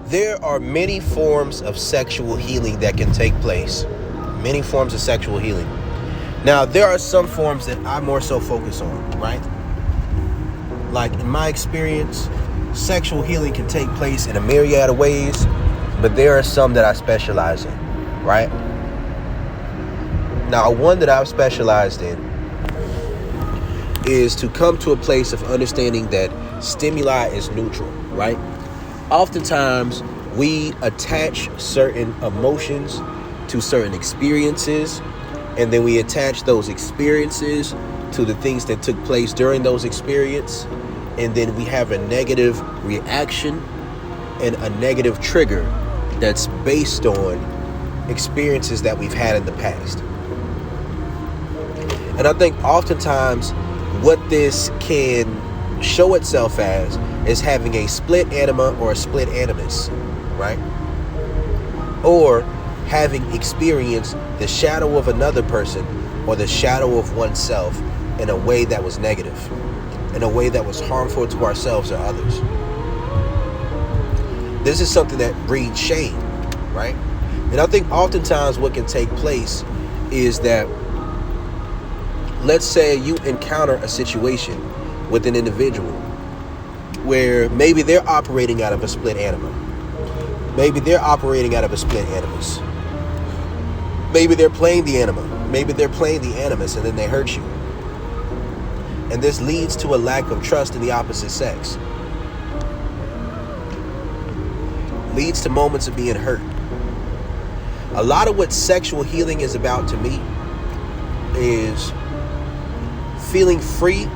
There are many forms of sexual healing that can take place. Many forms of sexual healing. Now, there are some forms that I more so focus on, right? Like in my experience, sexual healing can take place in a myriad of ways, but there are some that I specialize in, right? Now, one that I've specialized in is to come to a place of understanding that stimuli is neutral, right? Oftentimes, we attach certain emotions to certain experiences, and then we attach those experiences to the things that took place during those experiences, and then we have a negative reaction and a negative trigger that's based on experiences that we've had in the past. And I think oftentimes what this can show itself as is having a split anima or a split animus, right? Or having experienced the shadow of another person or the shadow of oneself in a way that was negative, in a way that was harmful to ourselves or others. This is something that breeds shame, right? And I think oftentimes what can take place is that, let's say you encounter a situation with an individual where maybe they're operating out of a split anima. Maybe they're operating out of a split animus. Maybe they're playing the anima. Maybe they're playing the animus and then they hurt you. And this leads to a lack of trust in the opposite sex. Leads to moments of being hurt. A lot of what sexual healing is about to me is feeling free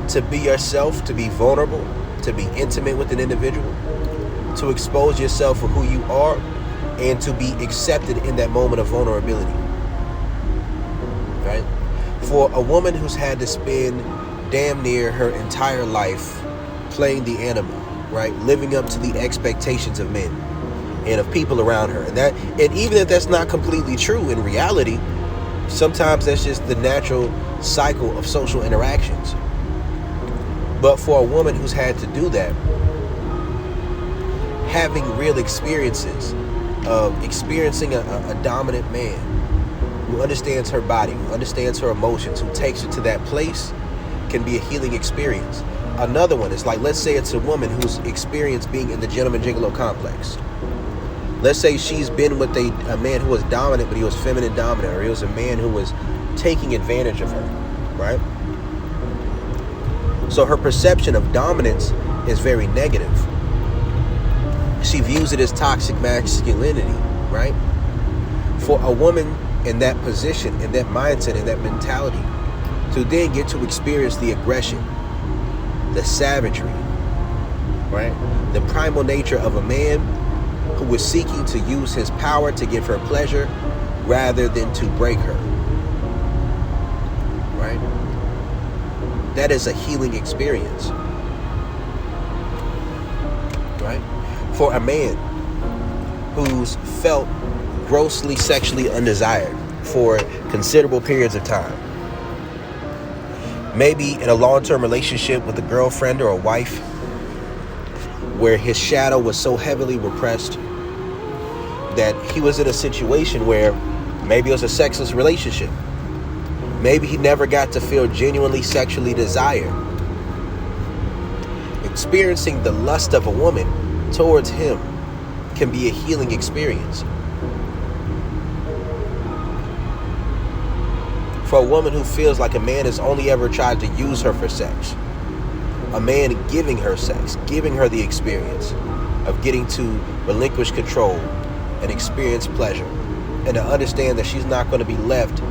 to be yourself, to be vulnerable, to be intimate with an individual, to expose yourself for who you are, and to be accepted in that moment of vulnerability, right? For a woman who's had to spend damn near her entire life playing the anima, right? Living up to the expectations of men and of people around her. And even if that's not completely true in reality, sometimes that's just the natural cycle of social interactions. But for a woman who's had to do that, having real experiences of experiencing a dominant man who understands her body, who understands her emotions, who takes her to that place, can be a healing experience. Another one is like, let's say it's a woman who's experienced being in the gentleman gigolo complex. Let's say she's been with a man who was dominant, but he was feminine dominant, or he was a man who was taking advantage of her, right? So her perception of dominance is very negative. She views it as toxic masculinity, right? For a woman in that position, in that mindset, in that mentality, to then get to experience the aggression, the savagery, right? The primal nature of a man who was seeking to use his power to give her pleasure rather than to break her, right? That is a healing experience, right? For a man who's felt grossly sexually undesired for considerable periods of time, maybe in a long-term relationship with a girlfriend or a wife where his shadow was so heavily repressed that he was in a situation where maybe it was a sexless relationship. Maybe he never got to feel genuinely sexually desired. Experiencing the lust of a woman towards him can be a healing experience. For a woman who feels like a man has only ever tried to use her for sex, a man giving her sex, giving her the experience of getting to relinquish control and experience pleasure, and to understand that she's not going to be left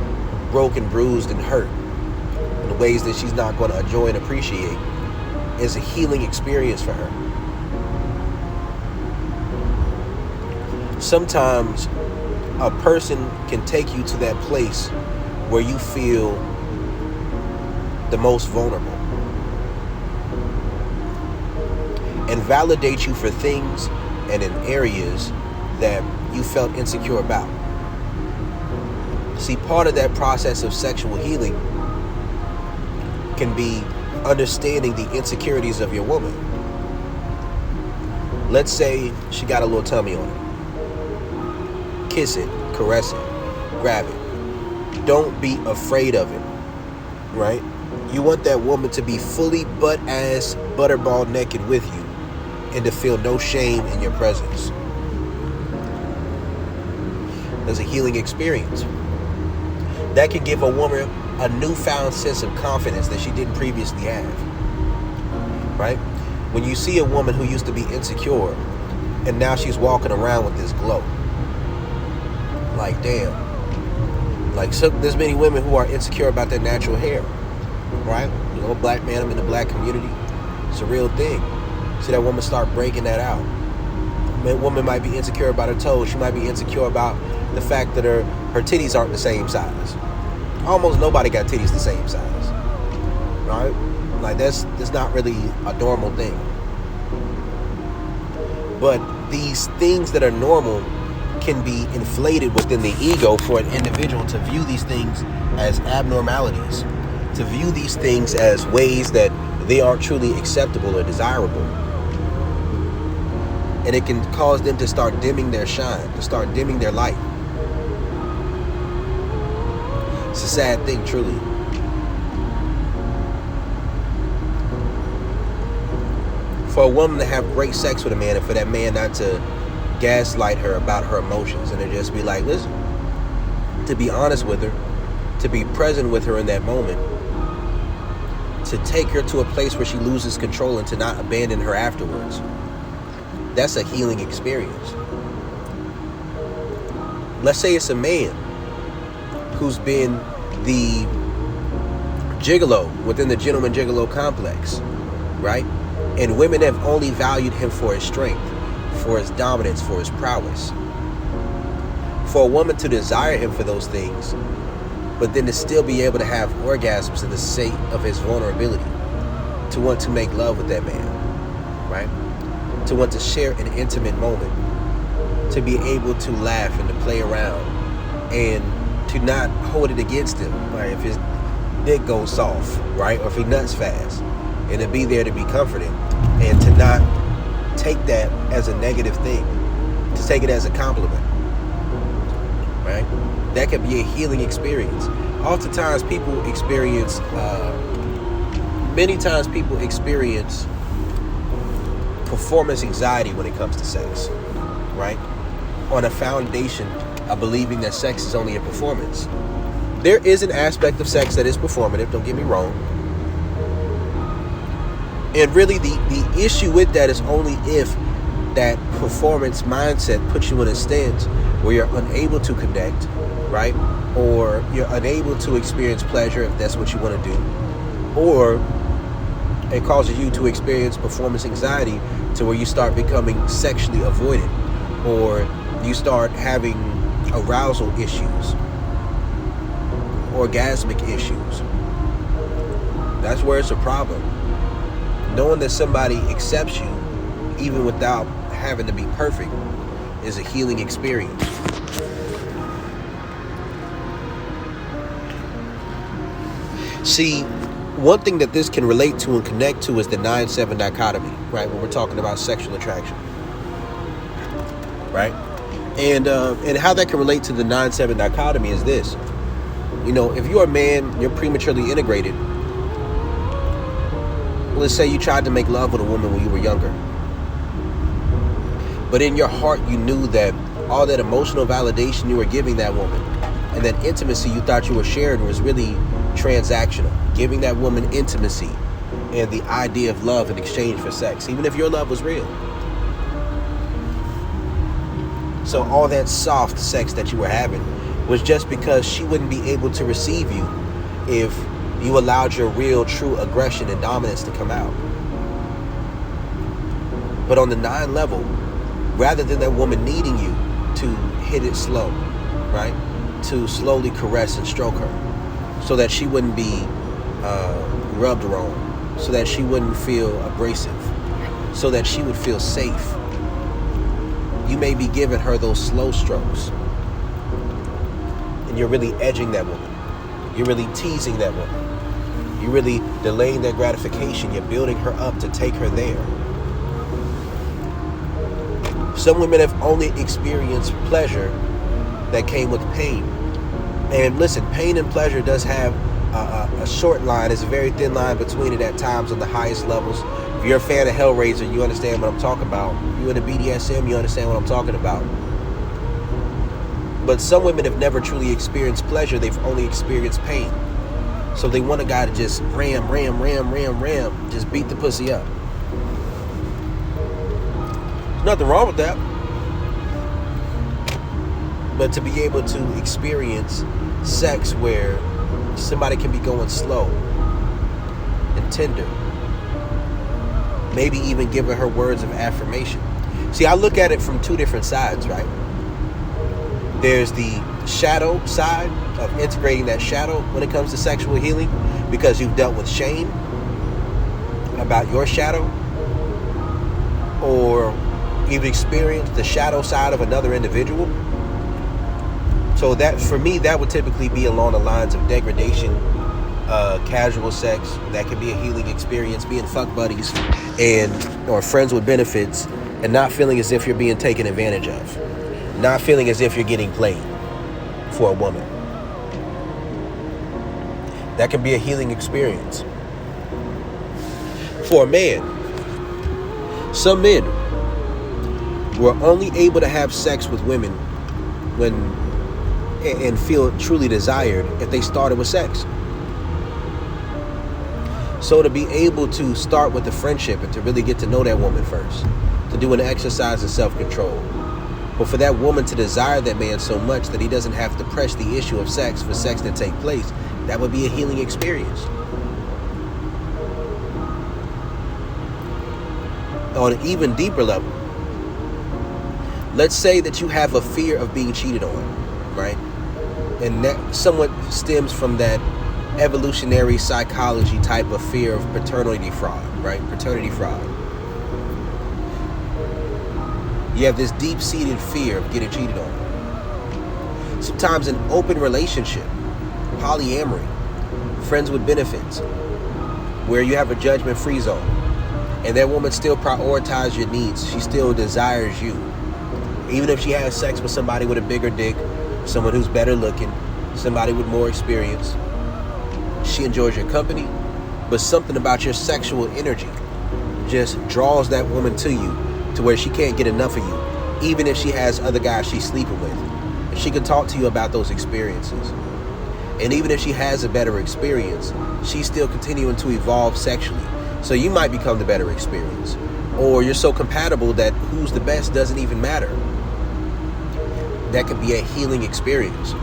broken, bruised, and hurt in ways that she's not going to enjoy and appreciate, is a healing experience for her. Sometimes a person can take you to that place where you feel the most vulnerable and validate you for things and in areas that you felt insecure about. See, part of that process of sexual healing can be understanding the insecurities of your woman. Let's say she got a little tummy on her. Kiss it, caress it, grab it. Don't be afraid of it, right? You want that woman to be fully butt-ass, butterball naked with you and to feel no shame in your presence. There's a healing experience. That can give a woman a newfound sense of confidence that she didn't previously have, right? When you see a woman who used to be insecure and now she's walking around with this glow, like damn. Like there's many women who are insecure about their natural hair, right? You know, black man, I'm in the black community. It's a real thing. See that woman start breaking that out. A woman might be insecure about her toes. She might be insecure about the fact that her titties aren't the same size. Almost nobody got titties the same size, right? Like that's not really a normal thing. But these things that are normal can be inflated within the ego for an individual to view these things as abnormalities, to view these things as ways that they aren't truly acceptable or desirable. And it can cause them to start dimming their shine, to start dimming their light. It's a sad thing, truly. For a woman to have great sex with a man and for that man not to gaslight her about her emotions and to just be like, listen, to be honest with her, to be present with her in that moment, to take her to a place where she loses control and to not abandon her afterwards. That's a healing experience. Let's say it's a man who's been the gigolo within the gentleman gigolo complex, right? And women have only valued him for his strength, for his dominance, for his prowess. For a woman to desire him for those things, but then to still be able to have orgasms in the state of his vulnerability, to want to make love with that man, right? To want to share an intimate moment, to be able to laugh and to play around and to not hold it against him, right? If his dick goes soft, right? Or if he nuts fast, and to be there to be comforting and to not take that as a negative thing, to take it as a compliment, right? That can be a healing experience. Oftentimes people experience, many times people experience performance anxiety when it comes to sex, right? On a foundation of believing that sex is only a performance. There is an aspect of sex that is performative, don't get me wrong. And really the issue with that is only if that performance mindset puts you in a stance where you're unable to connect, right? Or you're unable to experience pleasure if that's what you want to do. Or it causes you to experience performance anxiety to where you start becoming sexually avoidant, or you start having arousal issues, orgasmic issues. That's where it's a problem. Knowing that somebody accepts you even without having to be perfect is a healing experience. See, one thing that this can relate to and connect to is the 9-7 dichotomy, right? When we're talking about sexual attraction, right? And how that can relate to the 9-7 dichotomy is this. You know, if you're a man, you're prematurely integrated. Let's say you tried to make love with a woman when you were younger. But in your heart, you knew that all that emotional validation you were giving that woman and that intimacy you thought you were sharing was really transactional. Giving that woman intimacy and the idea of love in exchange for sex, even if your love was real. So all that soft sex that you were having was just because she wouldn't be able to receive you if you allowed your real, true aggression and dominance to come out. But on the 9 level, rather than that woman needing you to hit it slow, right? To slowly caress and stroke her so that she wouldn't be rubbed wrong, so that she wouldn't feel abrasive, so that she would feel safe. You may be giving her those slow strokes and you're really edging that woman. You're really teasing that woman. You're really delaying that gratification. You're building her up to take her there. Some women have only experienced pleasure that came with pain. And listen, pain and pleasure does have a short line. It's a very thin line between it at times on the highest levels. If you're a fan of Hellraiser, you understand what I'm talking about. If you're in the BDSM, you understand what I'm talking about. But some women have never truly experienced pleasure. They've only experienced pain. So they want a guy to just ram, just beat the pussy up. There's nothing wrong with that. But to be able to experience sex where somebody can be going slow and tender, maybe even giving her words of affirmation. See, I look at it from two different sides, right? There's the shadow side of integrating that shadow when it comes to sexual healing, because you've dealt with shame about your shadow, or you've experienced the shadow side of another individual. So that, for me, that would typically be along the lines of degradation, casual sex. That could be a healing experience, being fuck buddies or friends with benefits, and not feeling as if you're being taken advantage of, not feeling as if you're getting played for a woman. That can be a healing experience. For a man, some men were only able to have sex with women and feel truly desired if they started with sex. So to be able to start with the friendship and to really get to know that woman first, to do an exercise in self-control, but for that woman to desire that man so much that he doesn't have to press the issue of sex for sex to take place, that would be a healing experience. On an even deeper level, let's say that you have a fear of being cheated on, right? And that somewhat stems from that evolutionary psychology type of fear of paternity fraud, right? Paternity fraud. You have this deep-seated fear of getting cheated on. Sometimes an open relationship, polyamory, friends with benefits, where you have a judgment-free zone, and that woman still prioritizes your needs. She still desires you. Even if she has sex with somebody with a bigger dick, someone who's better looking, somebody with more experience, she enjoys your company, but something about your sexual energy just draws that woman to you to where she can't get enough of you, even if she has other guys she's sleeping with. And she can talk to you about those experiences. And even if she has a better experience, she's still continuing to evolve sexually. So you might become the better experience. Or you're so compatible that who's the best doesn't even matter. That could be a healing experience.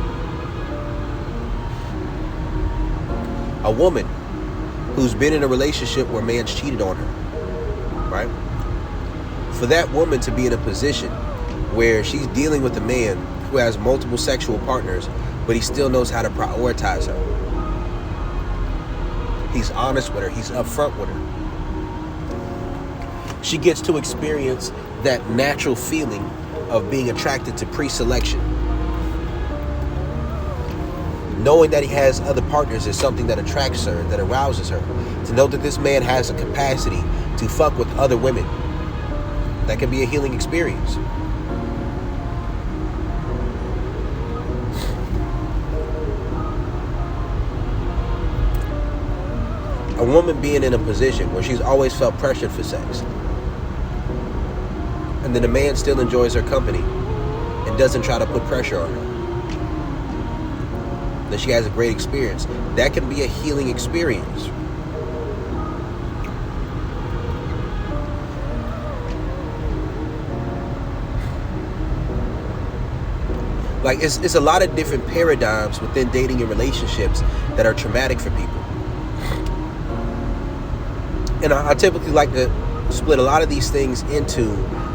A woman who's been in a relationship where man's cheated on her, right? For that woman to be in a position where she's dealing with a man who has multiple sexual partners, but he still knows how to prioritize her. He's honest with her. He's upfront with her. She gets to experience that natural feeling of being attracted to pre-selection. Knowing that he has other partners is something that attracts her, that arouses her. To know that this man has a capacity to fuck with other women, that can be a healing experience. A woman being in a position where she's always felt pressured for sex, and then the man still enjoys her company and doesn't try to put pressure on her, that she has a great experience, that can be a healing experience. Like, it's a lot of different paradigms within dating and relationships that are traumatic for people. And I typically like to split a lot of these things into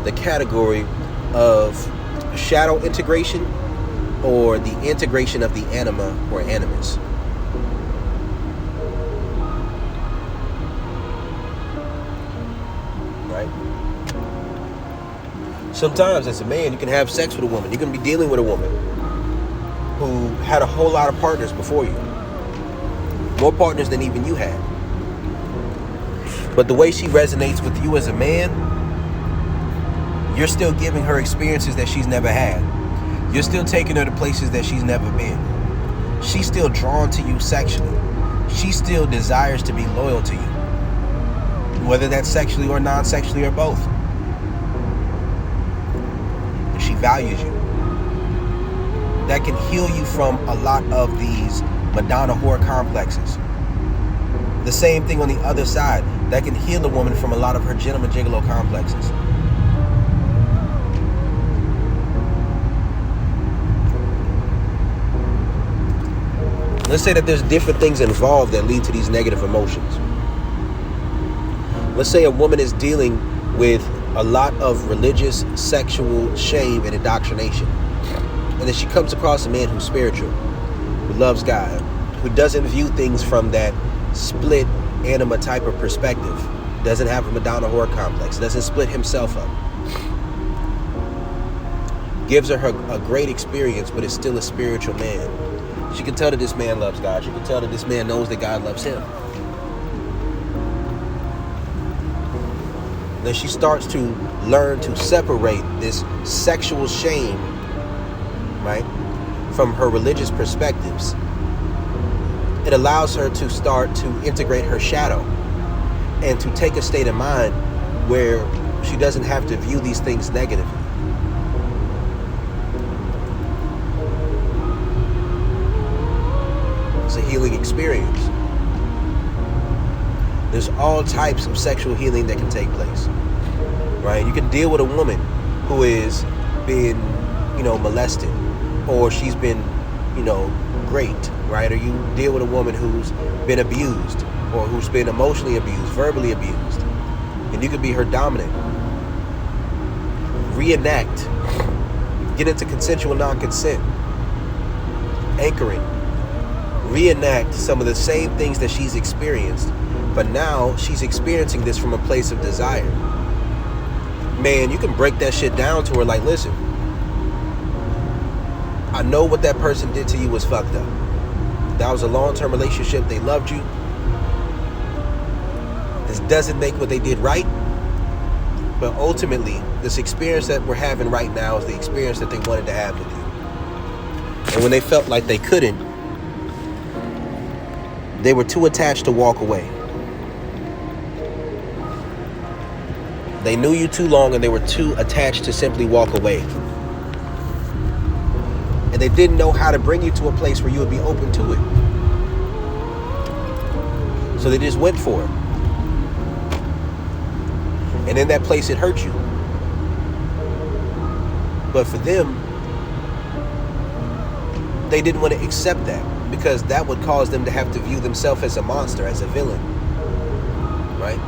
the category of shadow integration, or the integration of the anima or animus. Right? Sometimes as a man, you can have sex with a woman. You can be dealing with a woman who had a whole lot of partners before you. More partners than even you had. But the way she resonates with you as a man, You're still giving her experiences that she's never had. You're still taking her to places that she's never been. She's still drawn to you sexually. She still desires to be loyal to you, whether that's sexually or non-sexually or both. And she values you. That can heal you from a lot of these Madonna whore complexes. The same thing on the other side. That can heal a woman from a lot of her gentleman gigolo complexes. Let's say that there's different things involved that lead to these negative emotions. Let's say a woman is dealing with a lot of religious, sexual shame and indoctrination. And then she comes across a man who's spiritual, who loves God, who doesn't view things from that split anima type of perspective, doesn't have a Madonna whore complex, doesn't split himself up. Gives her a great experience, but is still a spiritual man. She can tell that this man loves God. She can tell that this man knows that God loves him. Then she starts to learn to separate this sexual shame, right, from her religious perspectives. It allows her to start to integrate her shadow and to take a state of mind where she doesn't have to view these things negatively. It's a healing experience. There's all types of sexual healing that can take place, right? You can deal with a woman who is been, molested, or she's been, raped, right? Or you deal with a woman who's been abused, or who's been emotionally abused, verbally abused, and you could be her dominant. Reenact, get into consensual non-consent, anchoring, reenact some of the same things that she's experienced, but now she's experiencing this from a place of desire. Man, you can break that shit down to her like, listen, I know what that person did to you was fucked up. That was a long-term relationship. They loved you. This doesn't make what they did right. But ultimately, this experience that we're having right now is the experience that they wanted to have with you. And when they felt like they couldn't, they were too attached to walk away. They knew you too long and they were too attached to simply walk away. And they didn't know how to bring you to a place where you would be open to it. So they just went for it. And in that place, it hurt you. But for them, they didn't want to accept that, because that would cause them to have to view themselves as a monster, as a villain, right?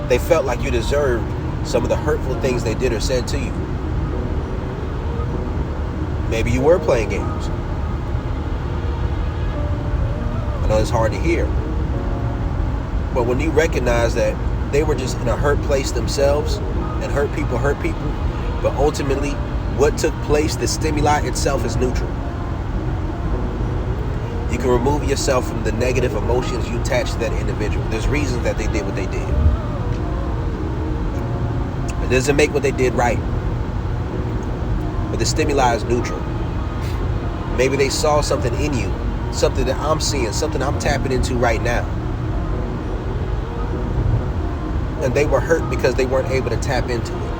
They felt like you deserved some of the hurtful things they did or said to you. Maybe you were playing games. I know it's hard to hear. But when you recognize that they were just in a hurt place themselves, and hurt people, but ultimately what took place, the stimuli itself is neutral. You can remove yourself from the negative emotions you attach to that individual. There's reasons that they did what they did. It doesn't make what they did right. But the stimuli is neutral. Maybe they saw something in you, something that I'm seeing, something I'm tapping into right now. And they were hurt because they weren't able to tap into it.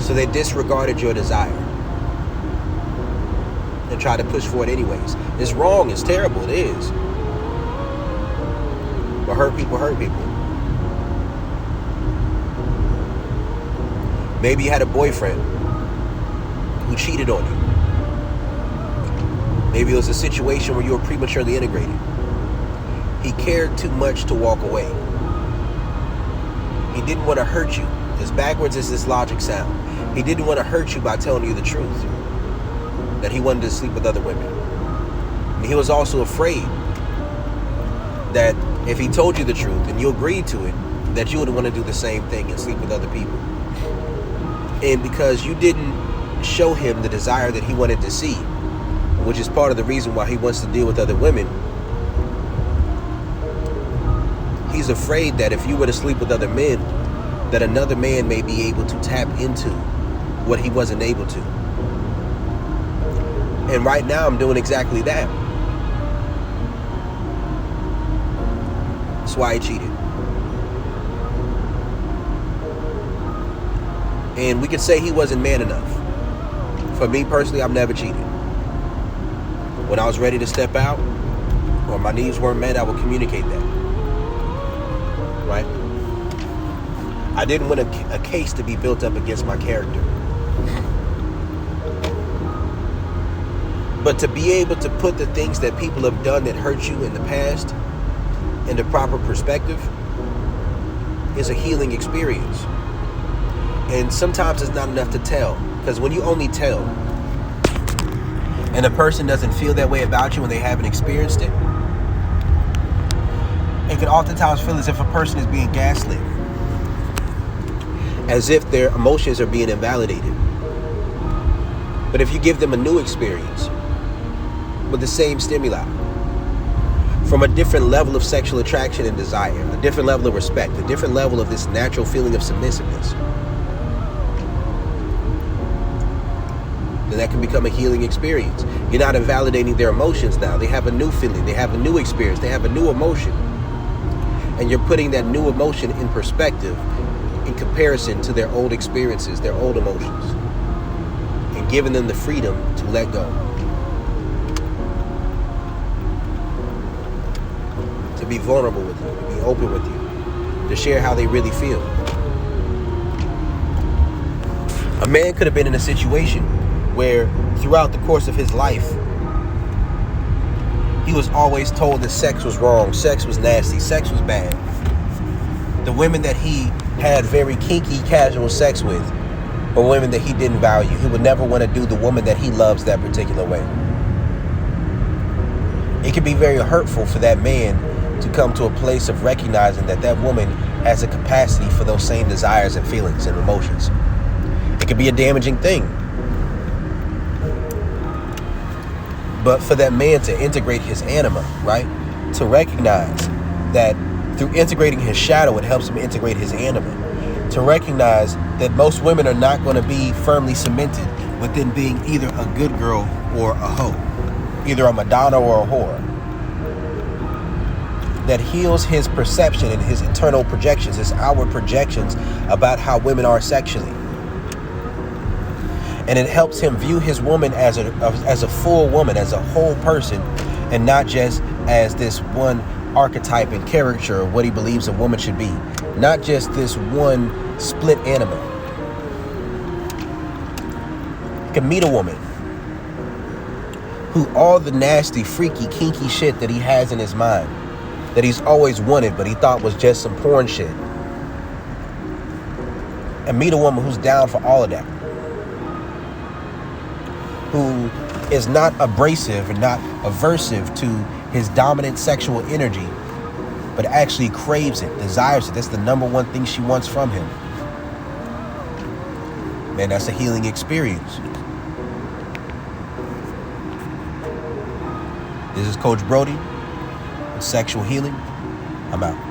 So they disregarded your desire and tried to push for it anyways. It's wrong, it's terrible, it is. But hurt people hurt people. Maybe you had a boyfriend who cheated on you. Maybe it was a situation where you were prematurely integrated. He cared too much to walk away. He didn't want to hurt you. As backwards as this logic sound, he didn't want to hurt you by telling you the truth, that he wanted to sleep with other women. And he was also afraid that if he told you the truth and you agreed to it, that you would want to do the same thing and sleep with other people. And because you didn't show him the desire that he wanted to see, which is part of the reason why he wants to deal with other women, he's afraid that if you were to sleep with other men, that another man may be able to tap into what he wasn't able to. And right now I'm doing exactly that. That's why I cheated. And we could say he wasn't man enough. For me personally, I've never cheated. When I was ready to step out, or my needs weren't met, I would communicate that. Right? I didn't want a case to be built up against my character. But to be able to put the things that people have done that hurt you in the past into proper perspective is a healing experience. And sometimes it's not enough to tell. Because when you only tell, and a person doesn't feel that way about you when they haven't experienced it, it can oftentimes feel as if a person is being gaslit. As if their emotions are being invalidated. But if you give them a new experience with the same stimuli, from a different level of sexual attraction and desire, a different level of respect, a different level of this natural feeling of submissiveness, then that can become a healing experience. You're not invalidating their emotions now. They have a new feeling. They have a new experience. They have a new emotion. And you're putting that new emotion in perspective in comparison to their old experiences, their old emotions, and giving them the freedom to let go. To be vulnerable with you, to be open with you, to share how they really feel. A man could have been in a situation where throughout the course of his life, he was always told that sex was wrong, sex was nasty, sex was bad. The women that he had very kinky, casual sex with were women that he didn't value. He would never want to do the woman that he loves that particular way. It can be very hurtful for that man to come to a place of recognizing that that woman has a capacity for those same desires and feelings and emotions. It can be a damaging thing. But for that man to integrate his anima, right? To recognize that through integrating his shadow, it helps him integrate his anima. To recognize that most women are not going to be firmly cemented within being either a good girl or a hoe. Either a Madonna or a whore. That heals his perception and his internal projections, his outward projections about how women are sexually. And it helps him view his woman as a full woman, as a whole person, and not just as this one archetype and caricature of what he believes a woman should be. Not just this one split anima. You can meet a woman who all the nasty, freaky, kinky shit that he has in his mind, that he's always wanted, but he thought was just some porn shit. And meet a woman who's down for all of that. Who is not abrasive and not aversive to his dominant sexual energy, but actually craves it, desires it. That's the number one thing she wants from him. Man, that's a healing experience. This is Coach Brody with Sexual Healing. I'm out.